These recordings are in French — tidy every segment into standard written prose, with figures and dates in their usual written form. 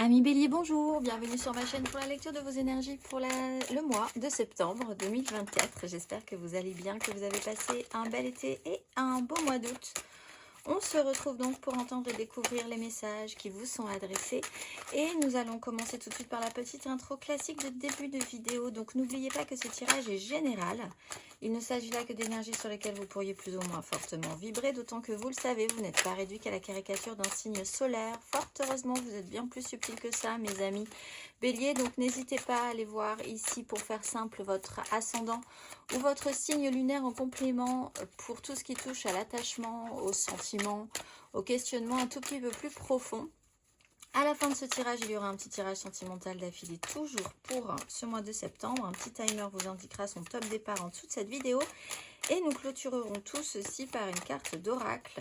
Amis Bélier, bonjour, bienvenue sur ma chaîne pour la lecture de vos énergies pour le mois de septembre 2024. J'espère que vous allez bien, que vous avez passé un bel été et un beau mois d'août. On se retrouve donc pour entendre et découvrir les messages qui vous sont adressés. Et nous allons commencer tout de suite par la petite intro classique de début de vidéo. Donc n'oubliez pas que ce tirage est général. Il ne s'agit là que d'énergies sur lesquelles vous pourriez plus ou moins fortement vibrer, d'autant que vous le savez, vous n'êtes pas réduit qu'à la caricature d'un signe solaire. Fort heureusement, vous êtes bien plus subtil que ça, mes amis Bélier. Donc n'hésitez pas à aller voir ici, pour faire simple, votre ascendant ou votre signe lunaire en complément pour tout ce qui touche à l'attachement, aux sentiments, au questionnement un tout petit peu plus profond. À la fin de ce tirage, il y aura un petit tirage sentimental d'affilée, toujours pour ce mois de septembre. Un petit timer vous indiquera son top départ en dessous de cette vidéo. Et nous clôturerons tout ceci par une carte d'oracle.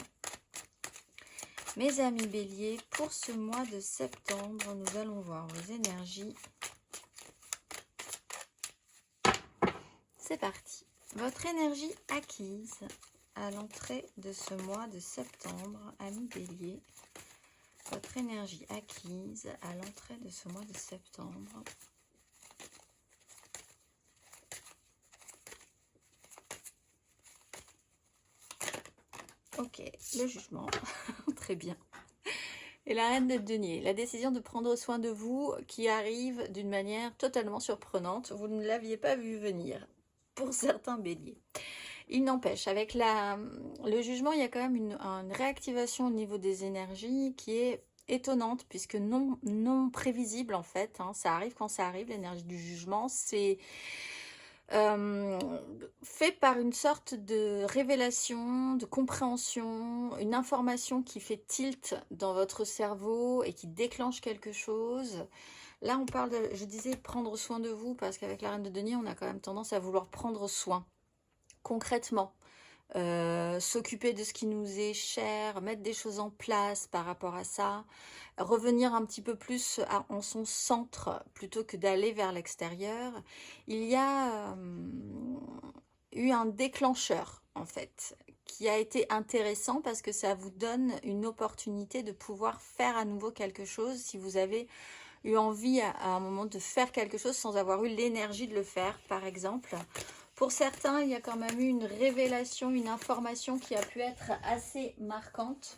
Mes amis Bélier, pour ce mois de septembre, nous allons voir vos énergies. C'est parti. Votre énergie acquise à l'entrée de ce mois de septembre, amis Bélier. Votre énergie acquise à l'entrée de ce mois de septembre. Ok, le jugement, très bien. Et la reine de denier, la décision de prendre soin de vous qui arrive d'une manière totalement surprenante. Vous ne l'aviez pas vu venir pour certains béliers. Il n'empêche, avec le jugement, il y a quand même une réactivation au niveau des énergies qui est étonnante, puisque non prévisible en fait. Ça arrive quand ça arrive, l'énergie du jugement. C'est fait par une sorte de révélation, de compréhension, une information qui fait tilt dans votre cerveau et qui déclenche quelque chose. Là, on parle de, je disais, prendre soin de vous, parce qu'avec la reine de denier, on a quand même tendance à vouloir prendre soin. Concrètement, s'occuper de ce qui nous est cher, mettre des choses en place par rapport à ça, revenir un petit peu plus en son centre plutôt que d'aller vers l'extérieur. Il y a eu un déclencheur en fait qui a été intéressant, parce que ça vous donne une opportunité de pouvoir faire à nouveau quelque chose si vous avez eu envie à un moment de faire quelque chose sans avoir eu l'énergie de le faire, par exemple. Pour certains, il y a quand même eu une révélation, une information qui a pu être assez marquante.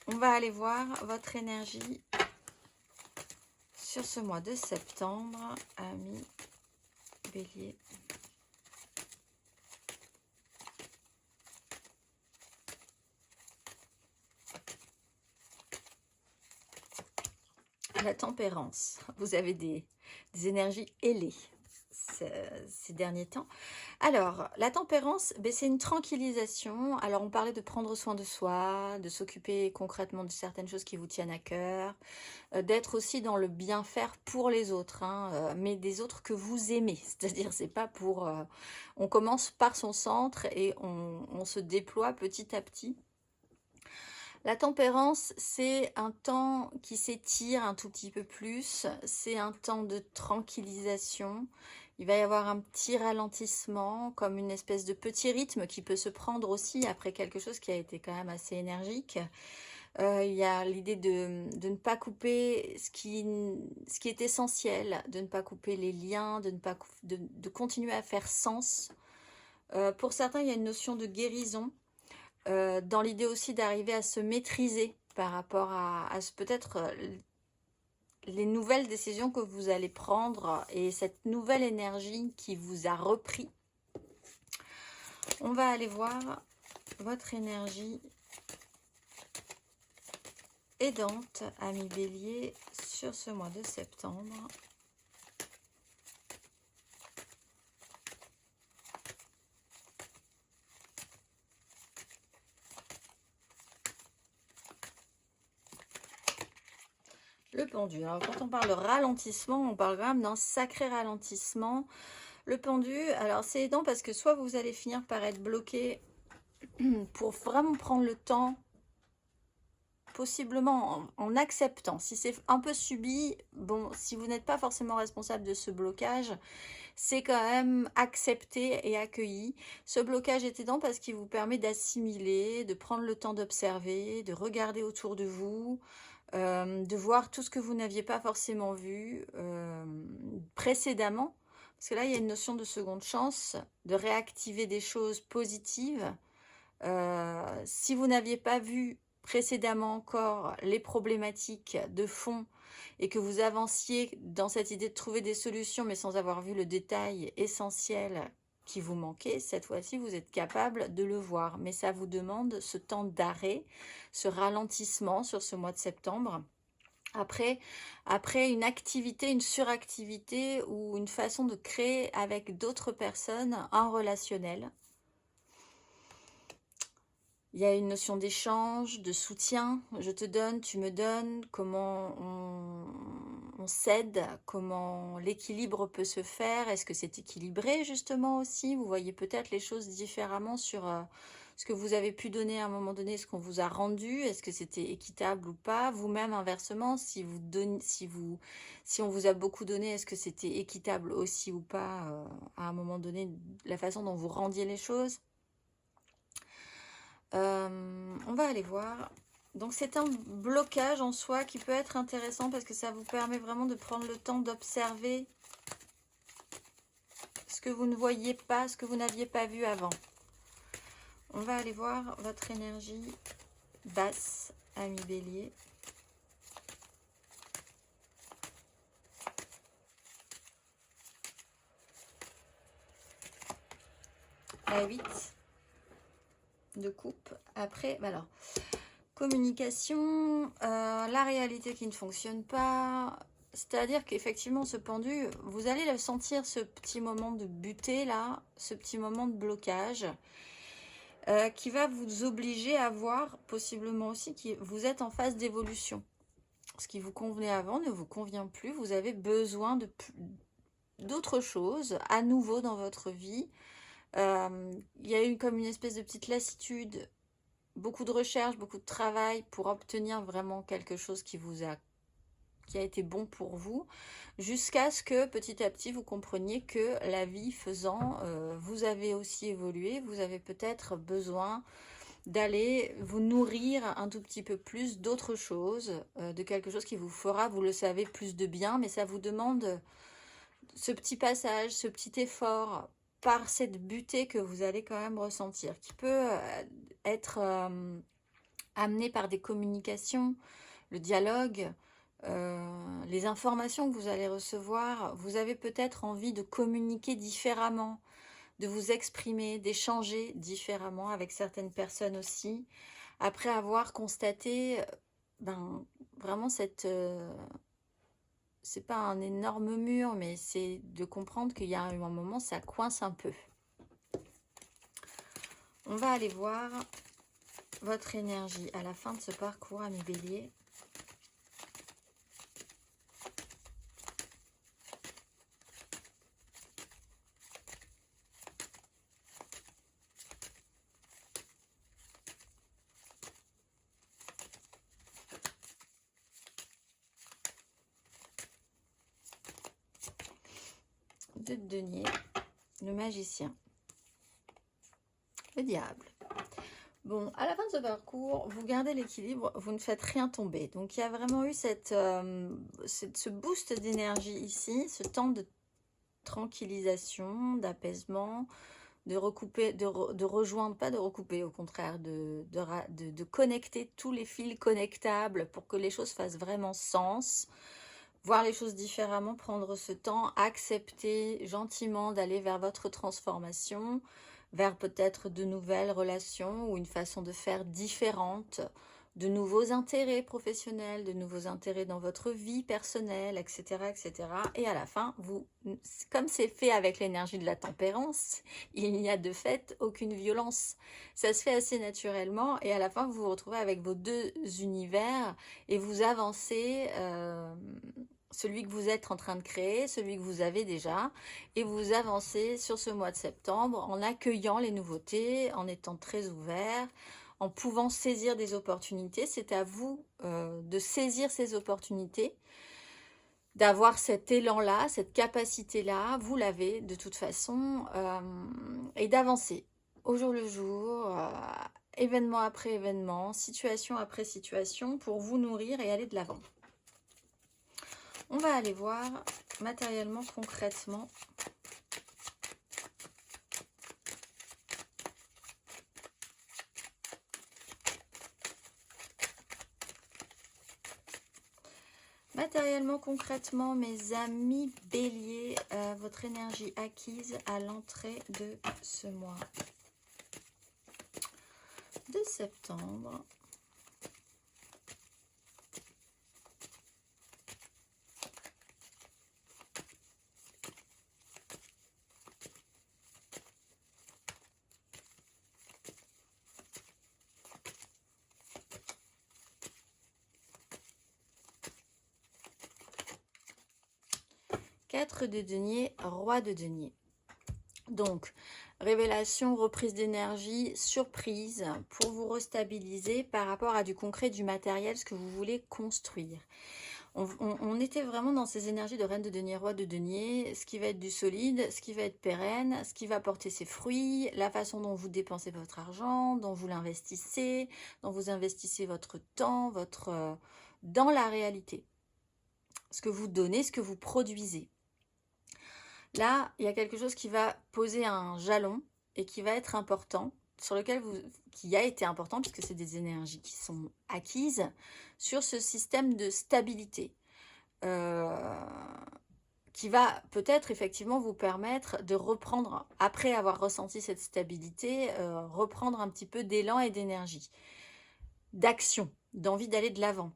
On va aller voir votre énergie sur ce mois de septembre, amis Bélier. La tempérance. Vous avez des énergies ailées ces derniers temps. Alors, la tempérance, c'est une tranquillisation. Alors, on parlait de prendre soin de soi, de s'occuper concrètement de certaines choses qui vous tiennent à cœur, d'être aussi dans le bien faire pour les autres, mais des autres que vous aimez. C'est-à-dire, c'est pas pour... on commence par son centre et on se déploie petit à petit. La tempérance, c'est un temps qui s'étire un tout petit peu plus. C'est un temps de tranquillisation. Il va y avoir un petit ralentissement, comme une espèce de petit rythme qui peut se prendre aussi après quelque chose qui a été quand même assez énergique. Il y a l'idée de ne pas couper ce qui est essentiel, de ne pas couper les liens, de continuer à faire sens. Pour certains, il y a une notion de guérison, dans l'idée aussi d'arriver à se maîtriser par rapport à peut-être les nouvelles décisions que vous allez prendre et cette nouvelle énergie qui vous a repris. On va aller voir votre énergie aidante, amis Bélier, sur ce mois de septembre. Le pendu. Alors, quand on parle de ralentissement, on parle quand même d'un sacré ralentissement. Le pendu, alors c'est aidant parce que soit vous allez finir par être bloqué pour vraiment prendre le temps possiblement en acceptant. Si c'est un peu subi, bon, si vous n'êtes pas forcément responsable de ce blocage, c'est quand même accepté et accueilli. Ce blocage est aidant parce qu'il vous permet d'assimiler, de prendre le temps d'observer, de regarder autour de vous, de voir tout ce que vous n'aviez pas forcément vu précédemment. Parce que là, il y a une notion de seconde chance, de réactiver des choses positives. Si vous n'aviez pas vu précédemment encore les problématiques de fond et que vous avanciez dans cette idée de trouver des solutions mais sans avoir vu le détail essentiel qui vous manquait, cette fois-ci vous êtes capable de le voir. Mais ça vous demande ce temps d'arrêt, ce ralentissement sur ce mois de septembre. Après une activité, une suractivité ou une façon de créer avec d'autres personnes un relationnel. Il y a une notion d'échange, de soutien, je te donne, tu me donnes, comment on s'aide, comment l'équilibre peut se faire, est-ce que c'est équilibré justement aussi? Vous voyez peut-être les choses différemment sur ce que vous avez pu donner à un moment donné, ce qu'on vous a rendu, est-ce que c'était équitable ou pas? Vous-même inversement, si on vous a beaucoup donné, est-ce que c'était équitable aussi ou pas à un moment donné, la façon dont vous rendiez les choses? On va aller voir. Donc c'est un blocage en soi qui peut être intéressant parce que ça vous permet vraiment de prendre le temps d'observer ce que vous ne voyiez pas, ce que vous n'aviez pas vu avant. On va aller voir votre énergie basse, ami Bélier. La 8 de coupe. Après, alors, communication, la réalité qui ne fonctionne pas. C'est-à-dire qu'effectivement, ce pendu, vous allez le sentir, ce petit moment de butée là, ce petit moment de blocage, qui va vous obliger à voir, possiblement aussi, que vous êtes en phase d'évolution. Ce qui vous convenait avant ne vous convient plus. Vous avez besoin d'autres choses à nouveau dans votre vie. Il y a eu comme une espèce de petite lassitude, beaucoup de recherche, beaucoup de travail pour obtenir vraiment quelque chose qui a été bon pour vous, jusqu'à ce que petit à petit vous compreniez que la vie faisant, vous avez aussi évolué, vous avez peut-être besoin d'aller vous nourrir un tout petit peu plus d'autre chose, de quelque chose qui vous fera, vous le savez, plus de bien, mais ça vous demande ce petit passage, ce petit effort par cette butée que vous allez quand même ressentir, qui peut être amené par des communications, le dialogue, les informations que vous allez recevoir. Vous avez peut-être envie de communiquer différemment, de vous exprimer, d'échanger différemment avec certaines personnes aussi, après avoir constaté vraiment cette... c'est pas un énorme mur, mais c'est de comprendre qu'il y a eu un moment, ça coince un peu. On va aller voir votre énergie à la fin de ce parcours, ami Bélier. De denier, le magicien, le diable. Bon, à la fin de ce parcours, vous gardez l'équilibre, vous ne faites rien tomber. Donc, il y a vraiment eu ce boost d'énergie ici, ce temps de tranquillisation, d'apaisement, de recouper, de rejoindre, pas de recouper, au contraire, de connecter tous les fils connectables pour que les choses fassent vraiment sens. Voir les choses différemment, prendre ce temps, accepter gentiment d'aller vers votre transformation, vers peut-être de nouvelles relations ou une façon de faire différente, de nouveaux intérêts professionnels, de nouveaux intérêts dans votre vie personnelle, etc. etc. Et à la fin, comme c'est fait avec l'énergie de la tempérance, il n'y a de fait aucune violence. Ça se fait assez naturellement et à la fin, vous vous retrouvez avec vos deux univers et vous avancez... celui que vous êtes en train de créer, celui que vous avez déjà, et vous avancez sur ce mois de septembre en accueillant les nouveautés, en étant très ouvert, en pouvant saisir des opportunités. C'est à vous de saisir ces opportunités, d'avoir cet élan-là, cette capacité-là, vous l'avez de toute façon, et d'avancer au jour le jour, événement après événement, situation après situation, pour vous nourrir et aller de l'avant. On va aller voir matériellement, concrètement, matériellement, concrètement, mes amis béliers, votre énergie acquise à l'entrée de ce mois de septembre. De denier, roi de denier. Donc, révélation, reprise d'énergie, surprise pour vous restabiliser par rapport à du concret, du matériel, ce que vous voulez construire. On était vraiment dans ces énergies de reine de denier, roi de denier, ce qui va être du solide, ce qui va être pérenne, ce qui va porter ses fruits, la façon dont vous dépensez votre argent, dont vous l'investissez, dont vous investissez votre temps, dans la réalité. Ce que vous donnez, ce que vous produisez. Là, il y a quelque chose qui va poser un jalon et qui va être important, qui a été important, puisque c'est des énergies qui sont acquises, sur ce système de stabilité, qui va peut-être effectivement vous permettre de reprendre, après avoir ressenti cette stabilité, reprendre un petit peu d'élan et d'énergie, d'action, d'envie d'aller de l'avant,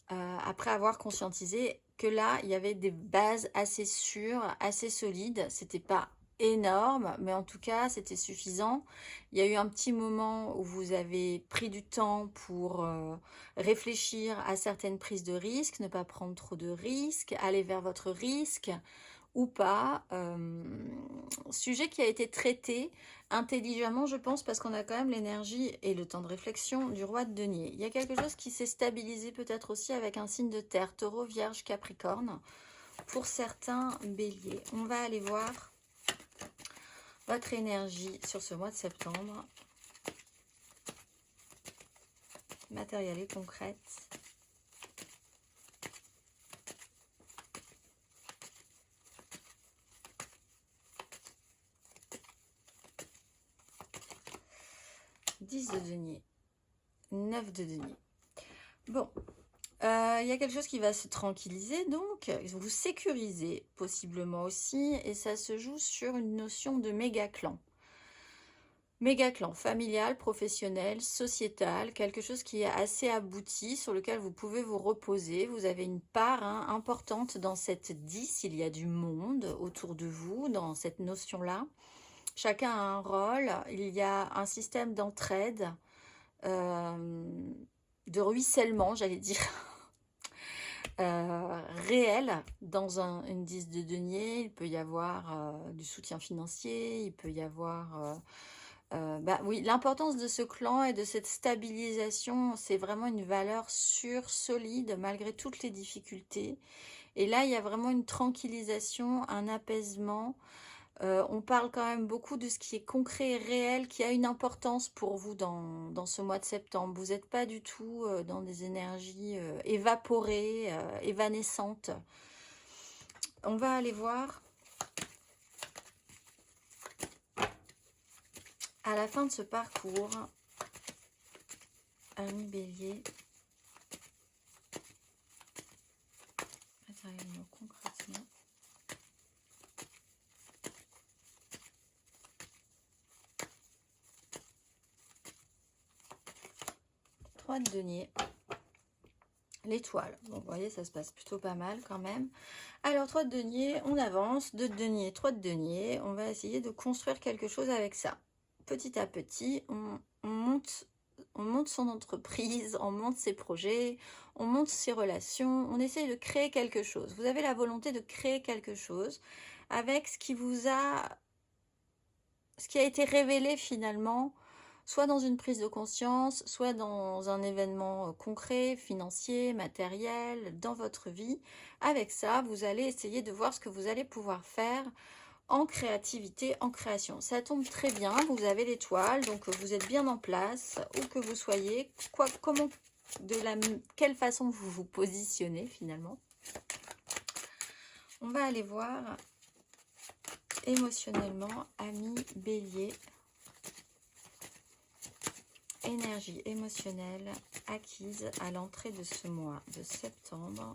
après avoir conscientisé que là, il y avait des bases assez sûres, assez solides. C'était pas énorme, mais en tout cas, c'était suffisant. Il y a eu un petit moment où vous avez pris du temps pour réfléchir à certaines prises de risques, ne pas prendre trop de risques, aller vers votre risque ou pas. Sujet qui a été traité intelligemment, je pense, parce qu'on a quand même l'énergie et le temps de réflexion du roi de denier. Il y a quelque chose qui s'est stabilisé peut-être aussi avec un signe de terre, taureau, vierge, capricorne, pour certains béliers. On va aller voir votre énergie sur ce mois de septembre, matérielle et concrète. De denier, 9 de denier. Bon, il y a quelque chose qui va se tranquilliser, donc vous sécurisez possiblement aussi, et ça se joue sur une notion de méga clan. Méga clan familial, professionnel, sociétal, quelque chose qui est assez abouti, sur lequel vous pouvez vous reposer. Vous avez une part importante dans cette 10, il y a du monde autour de vous, dans cette notion-là. Chacun a un rôle, il y a un système d'entraide, de ruissellement, j'allais dire, réel dans une 10 de denier. Il peut y avoir du soutien financier, il peut y avoir... oui, l'importance de ce clan et de cette stabilisation, c'est vraiment une valeur sûre, solide, malgré toutes les difficultés. Et là, il y a vraiment une tranquillisation, un apaisement. On parle quand même beaucoup de ce qui est concret et réel, qui a une importance pour vous dans ce mois de septembre. Vous n'êtes pas du tout dans des énergies évaporées, évanescentes. On va aller voir à la fin de ce parcours, amis bélier, matériellement, concrètement. De denier, l'étoile. Bon, vous voyez, ça se passe plutôt pas mal quand même. Alors, 3 de denier, on avance. 2 de denier, 3 de denier. On va essayer de construire quelque chose avec ça. Petit à petit, on monte son entreprise, on monte ses projets, on monte ses relations, on essaye de créer quelque chose. Vous avez la volonté de créer quelque chose avec ce qui a été révélé finalement, soit dans une prise de conscience, soit dans un événement concret, financier, matériel, dans votre vie. Avec ça, vous allez essayer de voir ce que vous allez pouvoir faire en créativité, en création. Ça tombe très bien, vous avez l'étoile, donc vous êtes bien en place, où que vous soyez, comment, quelle façon vous vous positionnez finalement. On va aller voir émotionnellement, ami Bélier, énergie émotionnelle acquise à l'entrée de ce mois de septembre.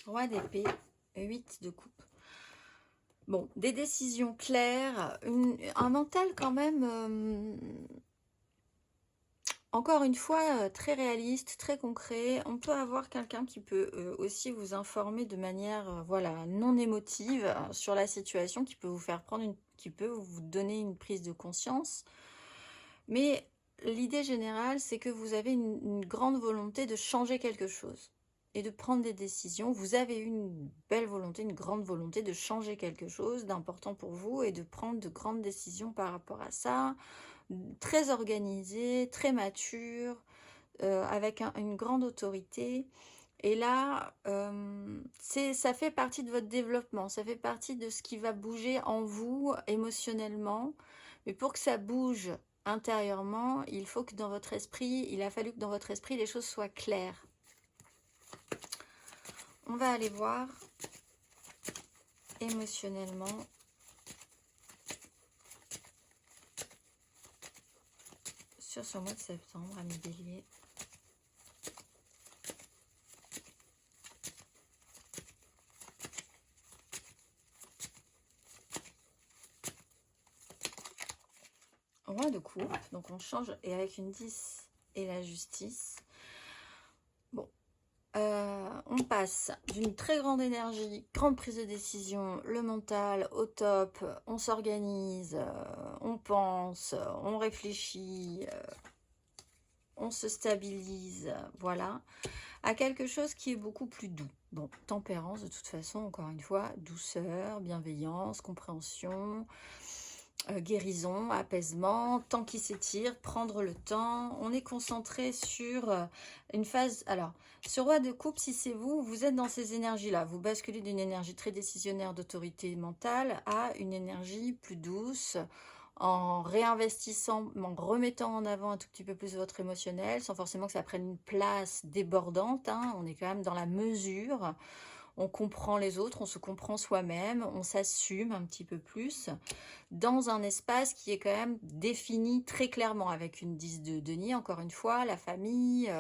Roi d'épée, 8 de coupe. Bon, des décisions claires, un mental quand même, encore une fois, très réaliste, très concret. On peut avoir quelqu'un qui peut aussi vous informer de manière voilà, non émotive sur la situation, qui peut vous faire prendre qui peut vous donner une prise de conscience. Mais l'idée générale, c'est que vous avez une grande volonté de changer quelque chose et de prendre des décisions. Vous avez une belle volonté, une grande volonté de changer quelque chose d'important pour vous et de prendre de grandes décisions par rapport à ça, très organisé, très mature, avec une grande autorité. Et là, ça fait partie de votre développement, ça fait partie de ce qui va bouger en vous émotionnellement. Mais pour que ça bouge intérieurement, il faut que dans votre esprit, il a fallu que dans votre esprit, les choses soient claires. On va aller voir émotionnellement sur ce mois de septembre, amis Bélier. Roi de coupe, donc on change, et avec une 10 et la justice. Bon, on passe d'une très grande énergie, grande prise de décision, le mental au top, on s'organise, on pense, on réfléchit, on se stabilise, voilà, à quelque chose qui est beaucoup plus doux. Bon, tempérance de toute façon, encore une fois, douceur, bienveillance, compréhension, guérison, apaisement, temps qui s'étire, prendre le temps. On est concentré sur une phase. Alors, ce roi de coupe, si c'est vous, vous êtes dans ces énergies-là. Vous basculez d'une énergie très décisionnaire d'autorité mentale à une énergie plus douce, en réinvestissant, en remettant en avant un tout petit peu plus votre émotionnel, sans forcément que ça prenne une place débordante, hein. On est quand même dans la mesure. On comprend les autres, on se comprend soi-même, on s'assume un petit peu plus dans un espace qui est quand même défini très clairement avec une 10 de Denis, encore une fois, la famille,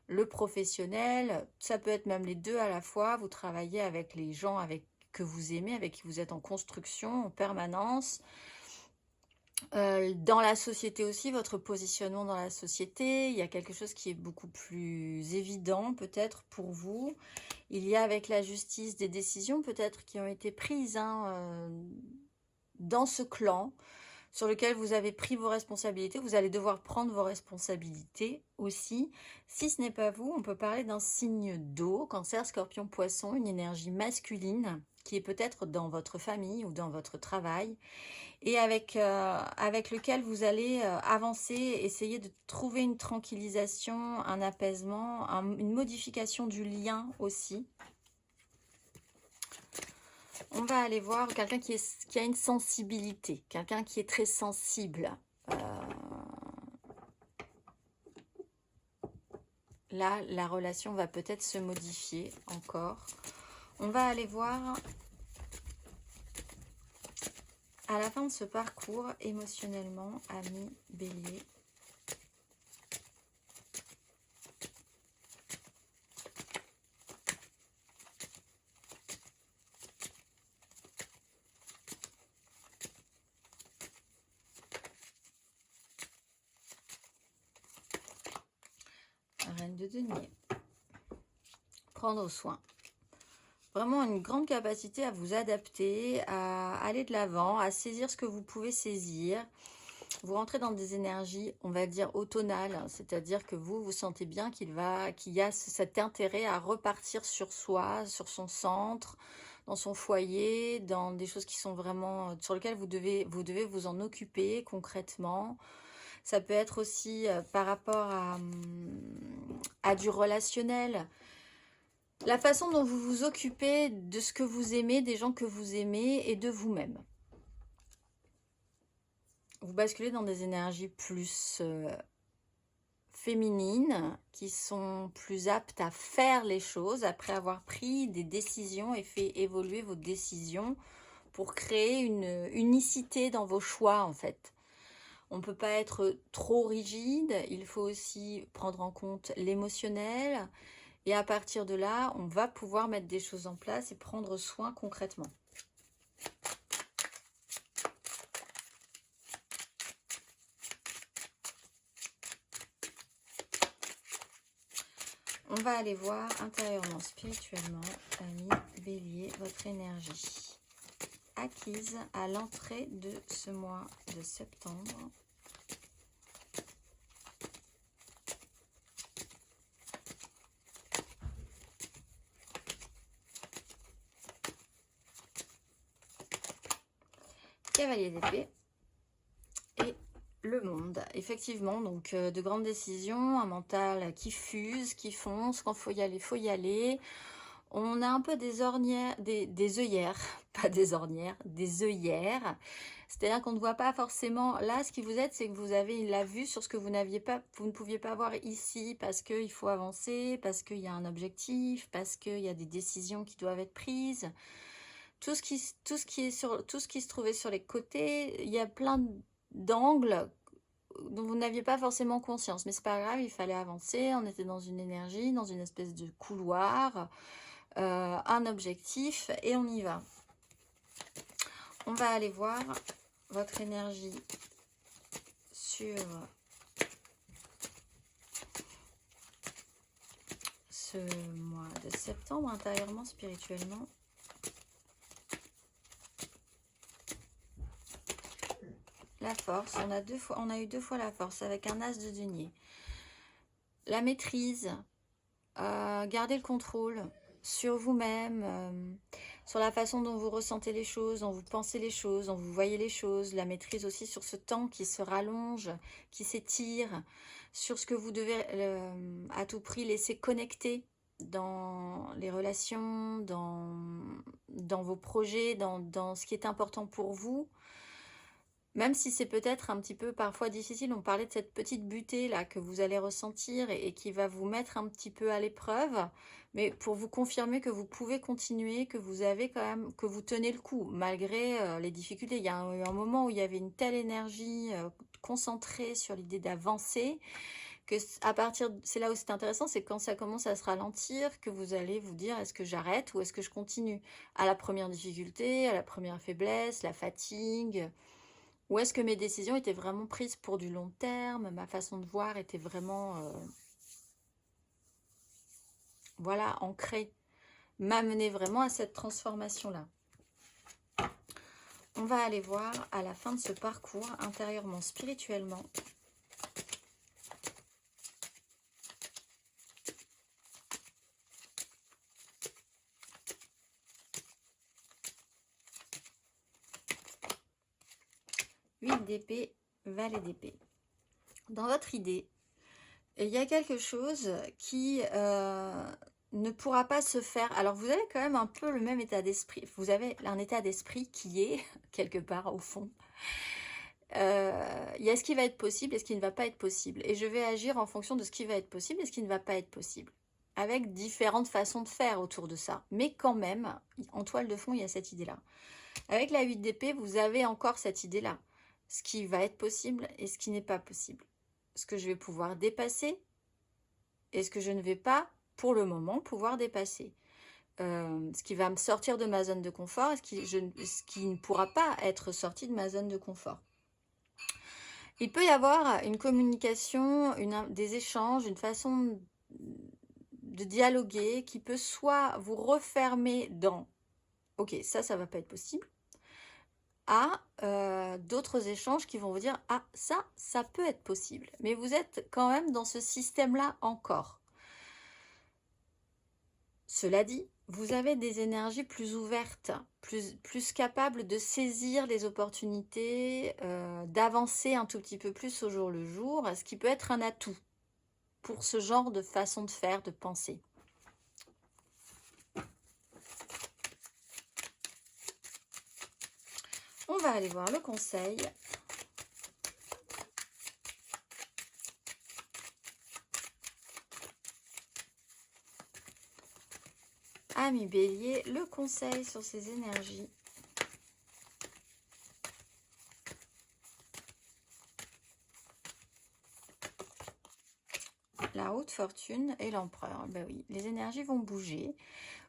le professionnel, ça peut être même les deux à la fois. Vous travaillez avec les gens que vous aimez, avec qui vous êtes en construction en permanence. Dans la société aussi, votre positionnement dans la société, il y a quelque chose qui est beaucoup plus évident peut-être pour vous. Il y a avec la justice des décisions peut-être qui ont été prises dans ce clan sur lequel vous avez pris vos responsabilités. Vous allez devoir prendre vos responsabilités aussi. Si ce n'est pas vous, on peut parler d'un signe d'eau, Cancer, Scorpion, Poisson, une énergie masculine qui est peut-être dans votre famille ou dans votre travail et avec lequel vous allez avancer, essayer de trouver une tranquillisation, un apaisement, une modification du lien aussi. On va aller voir quelqu'un qui a une sensibilité, quelqu'un qui est très sensible. Là, la relation va peut-être se modifier encore. On va aller voir à la fin de ce parcours émotionnellement, ami Bélier. Reine de denier. Prendre soin. Vraiment une grande capacité à vous adapter, à aller de l'avant, à saisir ce que vous pouvez saisir. vous rentrez dans des énergies, on va dire, automnales, c'est-à-dire que vous sentez bien qu'il y a cet intérêt à repartir sur soi, sur son centre, dans son foyer, dans des choses qui sont vraiment, sur lesquelles vous devez vous en occuper concrètement. Ça peut être aussi par rapport à du relationnel. La façon dont vous vous occupez de ce que vous aimez, des gens que vous aimez et de vous-même. Vous basculez dans des énergies plus féminines, qui sont plus aptes à faire les choses après avoir pris des décisions et fait évoluer vos décisions pour créer une unicité dans vos choix en fait. On ne peut pas être trop rigide, il faut aussi prendre en compte l'émotionnel. Et à partir de là, on va pouvoir mettre des choses en place et prendre soin concrètement. On va aller voir intérieurement, spirituellement, amis Bélier, votre énergie acquise à l'entrée de ce mois de septembre. Cavalier d'épée et le monde. Effectivement, donc de grandes décisions, un mental qui fuse, qui fonce, quand il faut y aller. On a un peu des ornières, des œillères, pas des ornières, des œillères. C'est-à-dire qu'on ne voit pas forcément. Là, ce qui vous aide, c'est que vous avez la vue sur ce que vous ne pouviez pas voir ici, parce qu'il faut avancer, parce qu'il y a un objectif, parce qu'il y a des décisions qui doivent être prises. Tout ce qui se trouvait sur les côtés, il y a plein d'angles dont vous n'aviez pas forcément conscience. Mais c'est pas grave, il fallait avancer. On était dans une énergie, dans une espèce de couloir. Un objectif et on y va. On va aller voir votre énergie sur ce mois de septembre, intérieurement, spirituellement. La force, on a eu deux fois la force avec un as de denier. La maîtrise, garder le contrôle sur vous-même, sur la façon dont vous ressentez les choses, dont vous pensez les choses, dont vous voyez les choses, la maîtrise aussi sur ce temps qui se rallonge, qui s'étire, sur ce que vous devez à tout prix laisser connecter dans les relations, dans vos projets, dans ce qui est important pour vous. Même si c'est peut-être un petit peu parfois difficile, on parlait de cette petite butée là que vous allez ressentir et qui va vous mettre un petit peu à l'épreuve, mais pour vous confirmer que vous pouvez continuer, que vous avez quand même, que vous tenez le coup malgré les difficultés. Il y a eu un moment où il y avait une telle énergie concentrée sur l'idée d'avancer que à partir, c'est là où c'est intéressant, c'est quand ça commence à se ralentir que vous allez vous dire est-ce que j'arrête ou est-ce que je continue à la première difficulté, à la première faiblesse, la fatigue. Ou est-ce que mes décisions étaient vraiment prises pour du long terme? Ma façon de voir était vraiment, voilà, ancrée, m'amener vraiment à cette transformation-là. On va aller voir à la fin de ce parcours, intérieurement, spirituellement. D'épée, valet d'épée. Dans votre idée, il y a quelque chose qui ne pourra pas se faire. Alors vous avez quand même un peu le même état d'esprit. Vous avez un état d'esprit qui est quelque part au fond. Il y a ce qui va être possible et ce qui ne va pas être possible. Et je vais agir en fonction de ce qui va être possible et ce qui ne va pas être possible. Avec différentes façons de faire autour de ça. Mais quand même, en toile de fond, il y a cette idée-là. Avec la 8 d'épée, vous avez encore cette idée-là. Ce qui va être possible et ce qui n'est pas possible. Ce que je vais pouvoir dépasser et ce que je ne vais pas, pour le moment, pouvoir dépasser. Ce qui va me sortir de ma zone de confort et ce qui ne pourra pas être sorti de ma zone de confort. Il peut y avoir une communication, des échanges, une façon de dialoguer qui peut soit vous refermer dans « Ok, ça va pas être possible » à d'autres échanges qui vont vous dire: «Ah ça peut être possible». Mais vous êtes quand même dans ce système-là encore. Cela dit, vous avez des énergies plus ouvertes, plus capables de saisir les opportunités, d'avancer un tout petit peu plus au jour le jour, ce qui peut être un atout pour ce genre de façon de faire, de penser. On va aller voir le conseil. Ami Bélier, le conseil sur ces énergies. La haute fortune et l'empereur. Ben oui, les énergies vont bouger.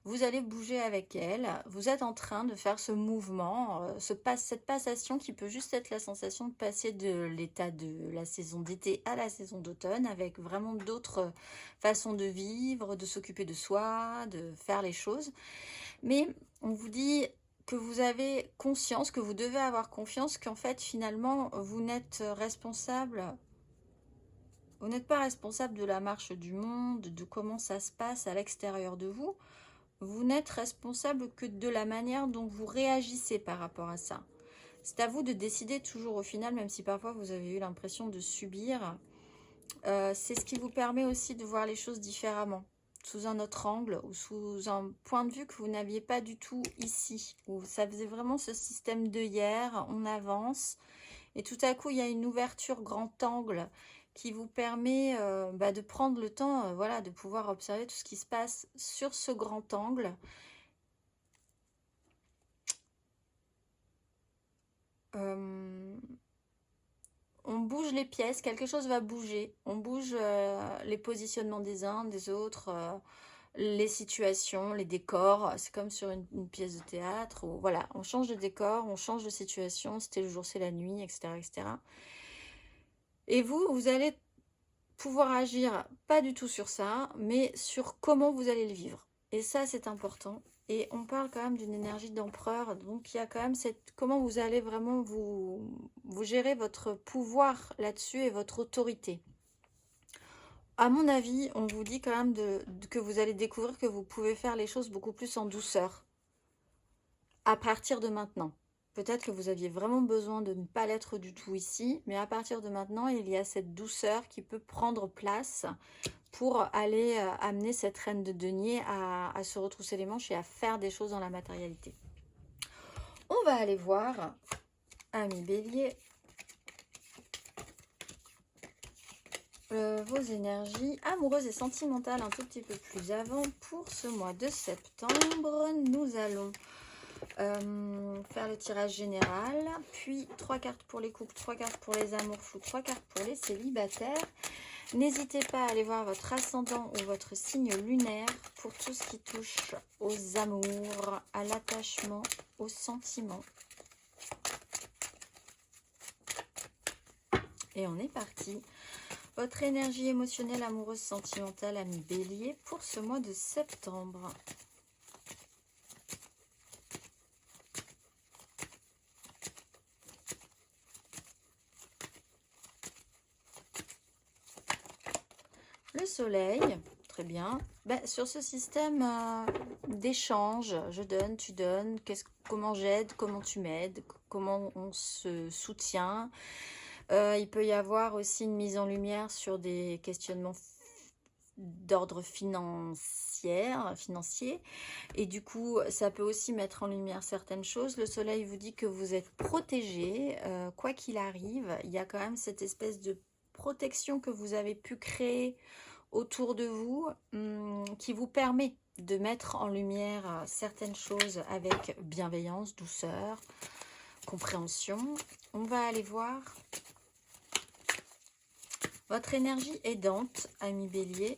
Vous allez bouger avec elles. Vous êtes en train de faire ce mouvement, cette passation qui peut juste être la sensation de passer de l'état de la saison d'été à la saison d'automne, avec vraiment d'autres façons de vivre, de s'occuper de soi, de faire les choses. Mais on vous dit que vous avez conscience, que vous devez avoir confiance qu'en fait, finalement, vous n'êtes responsable. Vous n'êtes pas responsable de la marche du monde, de comment ça se passe à l'extérieur de vous. Vous n'êtes responsable que de la manière dont vous réagissez par rapport à ça. C'est à vous de décider toujours au final, même si parfois vous avez eu l'impression de subir. C'est ce qui vous permet aussi de voir les choses différemment, sous un autre angle ou sous un point de vue que vous n'aviez pas du tout ici. Où ça faisait vraiment ce système d'œillère, on avance et tout à coup il y a une ouverture grand angle qui vous permet de prendre le temps voilà, de pouvoir observer tout ce qui se passe sur ce grand angle. On bouge les pièces, quelque chose va bouger. On bouge les positionnements des uns, des autres, les situations, les décors. C'est comme sur une pièce de théâtre. Où, voilà, on change de décor, on change de situation. C'était le jour, c'est la nuit, etc., etc. Et vous allez pouvoir agir pas du tout sur ça, mais sur comment vous allez le vivre. Et ça, c'est important. Et on parle quand même d'une énergie d'empereur, donc il y a quand même comment vous allez vraiment vous gérer votre pouvoir là-dessus et votre autorité. À mon avis, on vous dit quand même que vous allez découvrir que vous pouvez faire les choses beaucoup plus en douceur à partir de maintenant. Peut-être que vous aviez vraiment besoin de ne pas l'être du tout ici, mais à partir de maintenant, il y a cette douceur qui peut prendre place pour aller amener cette reine de denier à se retrousser les manches et à faire des choses dans la matérialité. On va aller voir, ami Bélier, vos énergies amoureuses et sentimentales un tout petit peu plus avant pour ce mois de septembre. Nous allons faire le tirage général, puis 3 cartes pour les couples, 3 cartes pour les amours flous, 3 cartes pour les célibataires. N'hésitez pas à aller voir votre ascendant ou votre signe lunaire pour tout ce qui touche aux amours, à l'attachement, aux sentiments. Et on est parti. Votre énergie émotionnelle, amoureuse, sentimentale, ami Bélier, pour ce mois de septembre. Le soleil, très bien. Sur ce système d'échange, je donne, tu donnes, comment j'aide, comment tu m'aides, comment on se soutient. Il peut y avoir aussi une mise en lumière sur des questionnements d'ordre financier. Et du coup, ça peut aussi mettre en lumière certaines choses. Le soleil vous dit que vous êtes protégé, quoi qu'il arrive. Il y a quand même cette espèce de protection que vous avez pu créer autour de vous qui vous permet de mettre en lumière certaines choses avec bienveillance, douceur, compréhension. On va aller voir votre énergie aidante, ami Bélier,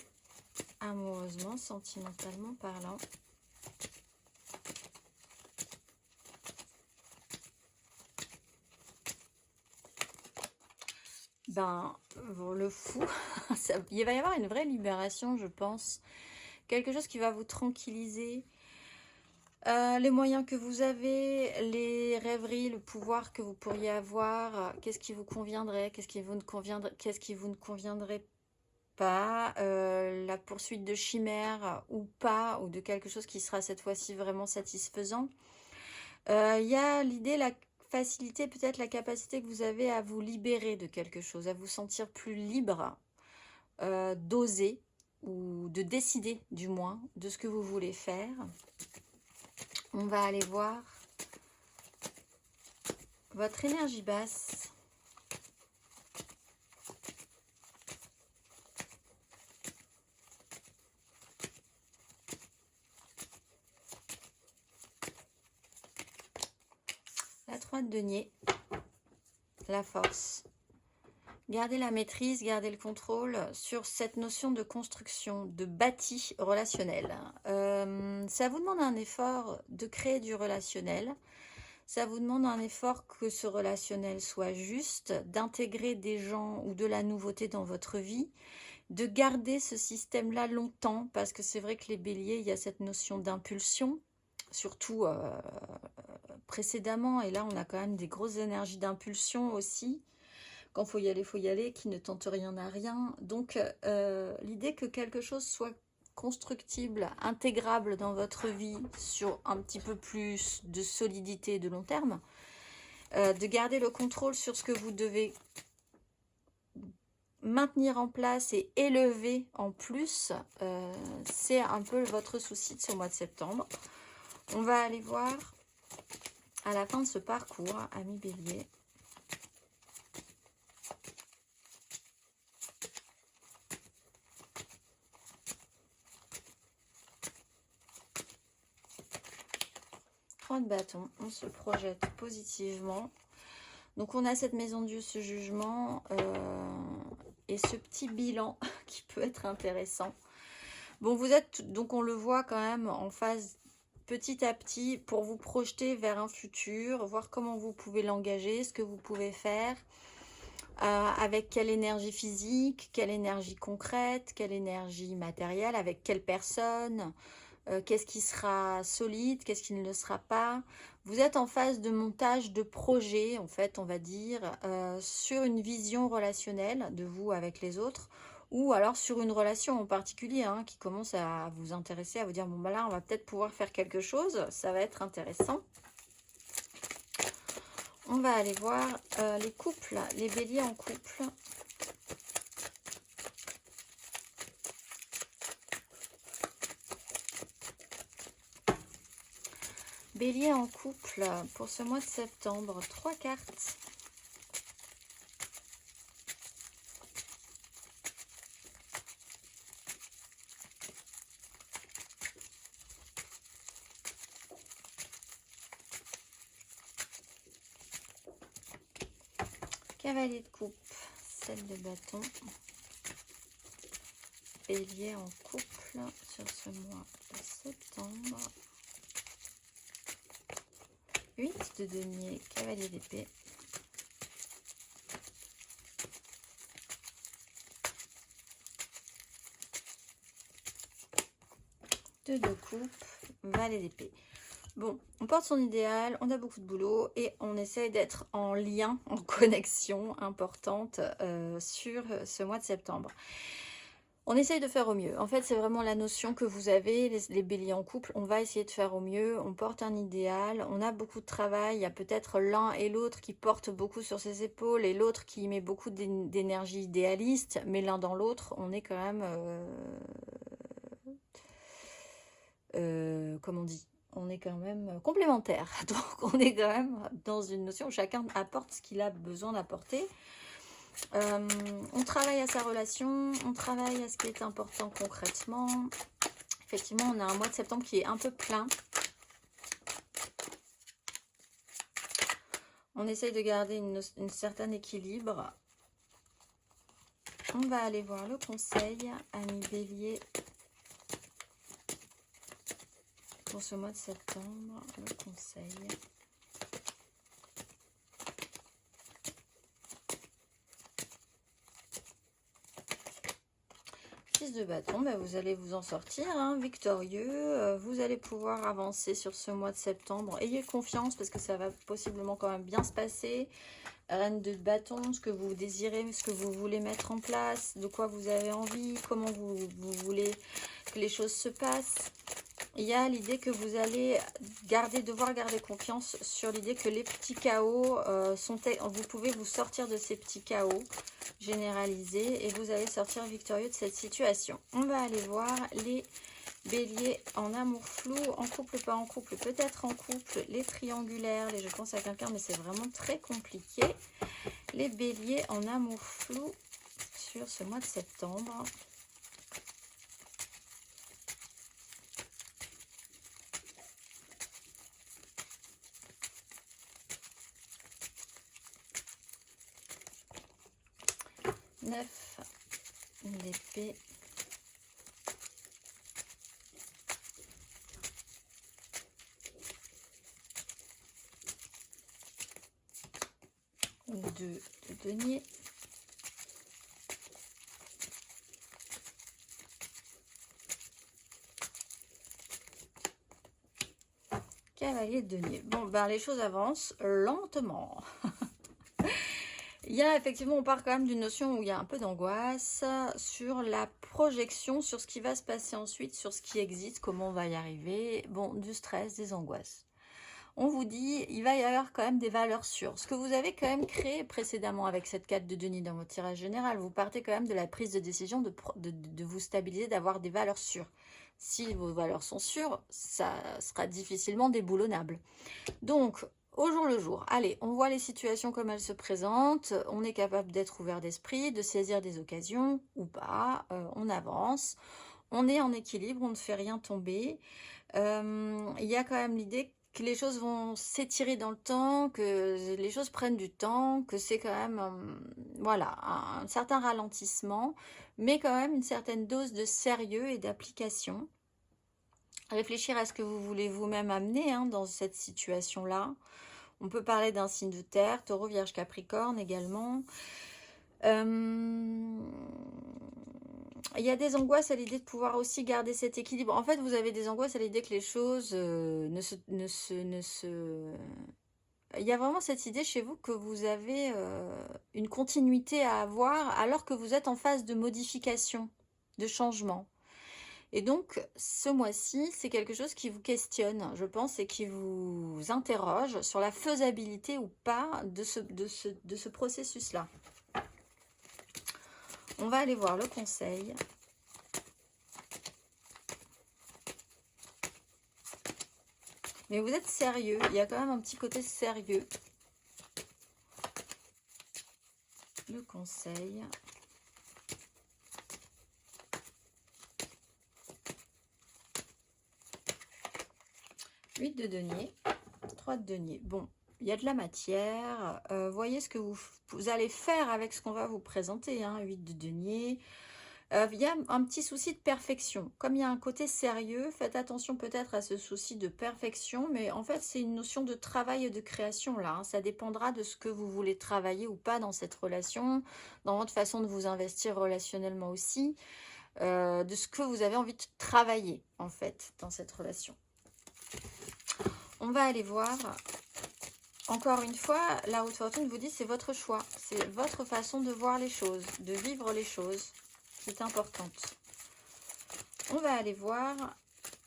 amoureusement, sentimentalement parlant. Le fou, il va y avoir une vraie libération, je pense. Quelque chose qui va vous tranquilliser. Les moyens que vous avez, les rêveries, le pouvoir que vous pourriez avoir, qu'est-ce qui vous conviendrait, qu'est-ce qui vous ne conviendrait, qu'est-ce qui vous ne conviendrait pas, la poursuite de chimères ou pas, ou de quelque chose qui sera cette fois-ci vraiment satisfaisant. Il y a l'idée, la facilité, peut-être la capacité que vous avez à vous libérer de quelque chose, à vous sentir plus libre, d'oser, ou de décider du moins de ce que vous voulez faire. On va aller voir votre énergie basse. La 3 de denier, la force. Gardez la maîtrise, gardez le contrôle sur cette notion de construction, de bâti relationnel. Ça vous demande un effort de créer du relationnel. Ça vous demande un effort que ce relationnel soit juste, d'intégrer des gens ou de la nouveauté dans votre vie, de garder ce système-là longtemps, parce que c'est vrai que les béliers, il y a cette notion d'impulsion, surtout précédemment, et là on a quand même des grosses énergies d'impulsion aussi. Quand il faut y aller, qui ne tente rien à rien. Donc l'idée que quelque chose soit constructible, intégrable dans votre vie sur un petit peu plus de solidité et de long terme, de garder le contrôle sur ce que vous devez maintenir en place et élever en plus, c'est un peu votre souci de ce mois de septembre. On va aller voir à la fin de ce parcours, amis bélier. De bâton, on se projette positivement. Donc on a cette maison de Dieu, ce jugement et ce petit bilan qui peut être intéressant. Bon, vous êtes, donc on le voit quand même en phase petit à petit pour vous projeter vers un futur, voir comment vous pouvez l'engager, ce que vous pouvez faire, avec quelle énergie physique, quelle énergie concrète, quelle énergie matérielle, avec quelle personne. Qu'est-ce qui sera solide, qu'est-ce qui ne le sera pas. Vous êtes en phase de montage de projet, en fait, on va dire, sur une vision relationnelle de vous avec les autres, ou alors sur une relation en particulier, hein, qui commence à vous intéresser, à vous dire, bon, bah là, on va peut-être pouvoir faire quelque chose, ça va être intéressant. On va aller voir les couples, les béliers en couple. Bélier en couple pour ce mois de septembre, 3 cartes. Cavalier de coupe, celle de bâton. Bélier en couple sur ce mois de septembre. 8 de denier, cavalier d'épée. Deux de coupe, valet d'épée. Bon, on porte son idéal, on a beaucoup de boulot et on essaie d'être en lien, en connexion importante sur ce mois de septembre. On essaye de faire au mieux. En fait, c'est vraiment la notion que vous avez, les béliers en couple. On va essayer de faire au mieux. On porte un idéal. On a beaucoup de travail. Il y a peut-être l'un et l'autre qui portent beaucoup sur ses épaules et l'autre qui met beaucoup d'énergie idéaliste. Mais l'un dans l'autre, on est quand même... comme on dit, on est quand même complémentaires. Donc, on est quand même dans une notion où chacun apporte ce qu'il a besoin d'apporter. On travaille à sa relation, on travaille à ce qui est important concrètement. Effectivement, on a un mois de septembre qui est un peu plein. On essaye de garder une certain équilibre. On va aller voir le conseil, amis bélier, pour ce mois de septembre. Le conseil. 6 de bâton, ben vous allez vous en sortir, hein, victorieux. Vous allez pouvoir avancer sur ce mois de septembre. Ayez confiance parce que ça va possiblement quand même bien se passer. Reine de bâton, ce que vous désirez, ce que vous voulez mettre en place, de quoi vous avez envie, comment vous voulez que les choses se passent. Il y a l'idée que vous allez devoir garder confiance sur l'idée que les petits chaos vous pouvez vous sortir de ces petits chaos généralisés et vous allez sortir victorieux de cette situation. On va aller voir les béliers en amour flou, en couple, pas en couple, peut-être en couple, les triangulaires, je pense à quelqu'un mais c'est vraiment très compliqué. Les béliers en amour flou sur ce mois de septembre. Neuf d'épée. Deux de denier. Cavalier de denier. Bon, ben les choses avancent lentement. Il y a effectivement, on part quand même d'une notion où il y a un peu d'angoisse sur la projection, sur ce qui va se passer ensuite, sur ce qui existe, comment on va y arriver. Bon, du stress, des angoisses. On vous dit, il va y avoir quand même des valeurs sûres. Ce que vous avez quand même créé précédemment avec cette carte de denier dans votre tirage général, vous partez quand même de la prise de décision de vous stabiliser, d'avoir des valeurs sûres. Si vos valeurs sont sûres, ça sera difficilement déboulonnable. Donc, au jour le jour, allez, on voit les situations comme elles se présentent, on est capable d'être ouvert d'esprit, de saisir des occasions ou pas, on avance, on est en équilibre, on ne fait rien tomber. Il y a quand même l'idée que les choses vont s'étirer dans le temps, que les choses prennent du temps, que c'est quand même voilà, un certain ralentissement, mais quand même une certaine dose de sérieux et d'application. Réfléchir à ce que vous voulez vous-même amener dans cette situation-là. On peut parler d'un signe de terre, taureau, vierge, capricorne également. Il y a des angoisses à l'idée de pouvoir aussi garder cet équilibre. En fait, vous avez des angoisses à l'idée que les choses Il y a vraiment cette idée chez vous que vous avez une continuité à avoir alors que vous êtes en phase de modification, de changement. Et donc, ce mois-ci, c'est quelque chose qui vous questionne, je pense, et qui vous interroge sur la faisabilité ou pas de ce processus-là. On va aller voir le conseil. Mais vous êtes sérieux, il y a quand même un petit côté sérieux. Le conseil. 8 de denier, 3 de denier. Bon, il y a de la matière. Voyez ce que vous allez faire avec ce qu'on va vous présenter. 8 de denier. Il y a un petit souci de perfection. Comme il y a un côté sérieux, faites attention peut-être à ce souci de perfection. Mais en fait, c'est une notion de travail et de création là. Ça dépendra de ce que vous voulez travailler ou pas dans cette relation, dans votre façon de vous investir relationnellement aussi. De ce que vous avez envie de travailler en fait dans cette relation. On va aller voir, encore une fois, la haute fortune vous dit c'est votre choix, c'est votre façon de voir les choses, de vivre les choses qui est importante. On va aller voir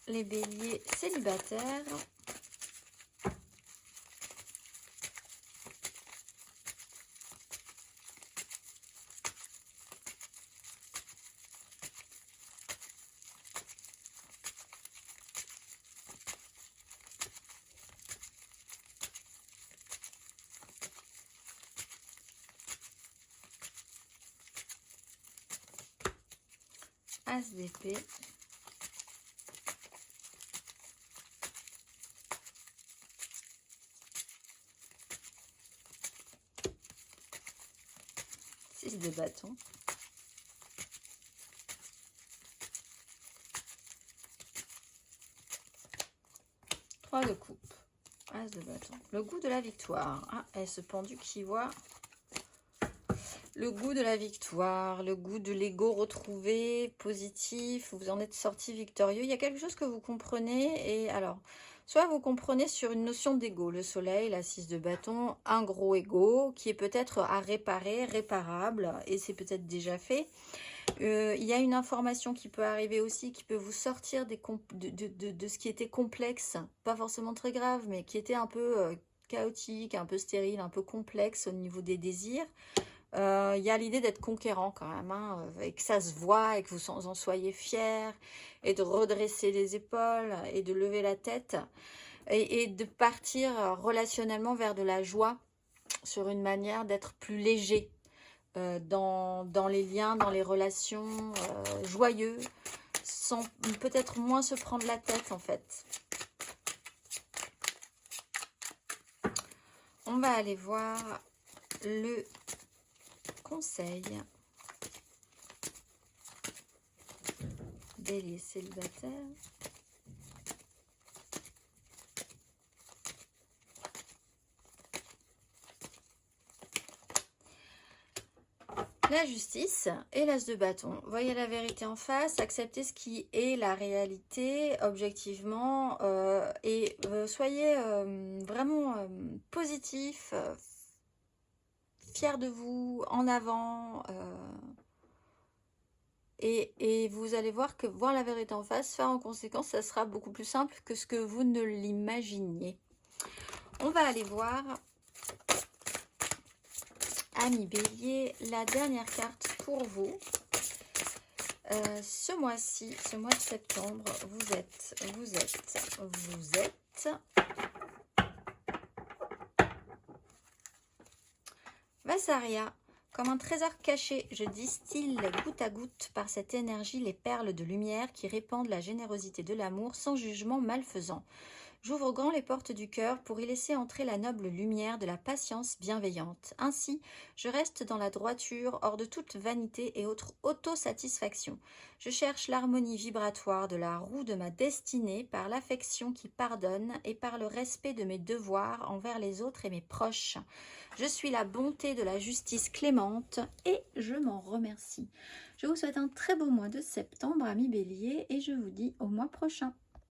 les béliers célibataires. As d'épée. Six de bâton. Trois de coupe. As de bâton. Le goût de la victoire. Ah, et ce pendu qui voit Le goût de la victoire, le goût de l'ego retrouvé, positif, vous en êtes sorti victorieux. Il y a quelque chose que vous comprenez et alors, soit vous comprenez sur une notion d'ego, le soleil, la 6 de bâton, un gros ego qui est peut-être à réparer, réparable et c'est peut-être déjà fait. Il y a une information qui peut arriver aussi, qui peut vous sortir de ce qui était complexe, pas forcément très grave, mais qui était un peu chaotique, un peu stérile, un peu complexe au niveau des désirs. Il y a l'idée d'être conquérant quand même, hein, et que ça se voit et que vous en soyez fiers, et de redresser les épaules et de lever la tête, et de partir relationnellement vers de la joie, sur une manière d'être plus léger dans les liens, dans les relations, joyeux, sans peut-être moins se prendre la tête en fait. On va aller voir le conseil Bélier célibataire. La justice et l'as de bâton. Voyez la vérité en face, acceptez ce qui est la réalité objectivement et soyez vraiment positif, fier de vous, en avant. Et vous allez voir que voir la vérité en face, faire en conséquence, ça sera beaucoup plus simple que ce que vous ne l'imaginiez. On va aller voir, amis Bélier, la dernière carte pour vous. Ce mois-ci, ce mois de septembre, vous êtes Vassaria. Comme un trésor caché, je distille goutte à goutte par cette énergie les perles de lumière qui répandent la générosité de l'amour sans jugement malfaisant. J'ouvre grand les portes du cœur pour y laisser entrer la noble lumière de la patience bienveillante. Ainsi, je reste dans la droiture, hors de toute vanité et autre autosatisfaction. Je cherche l'harmonie vibratoire de la roue de ma destinée par l'affection qui pardonne et par le respect de mes devoirs envers les autres et mes proches. Je suis la bonté de la justice clémente et je m'en remercie. Je vous souhaite un très beau mois de septembre, amis Bélier, et je vous dis au mois prochain.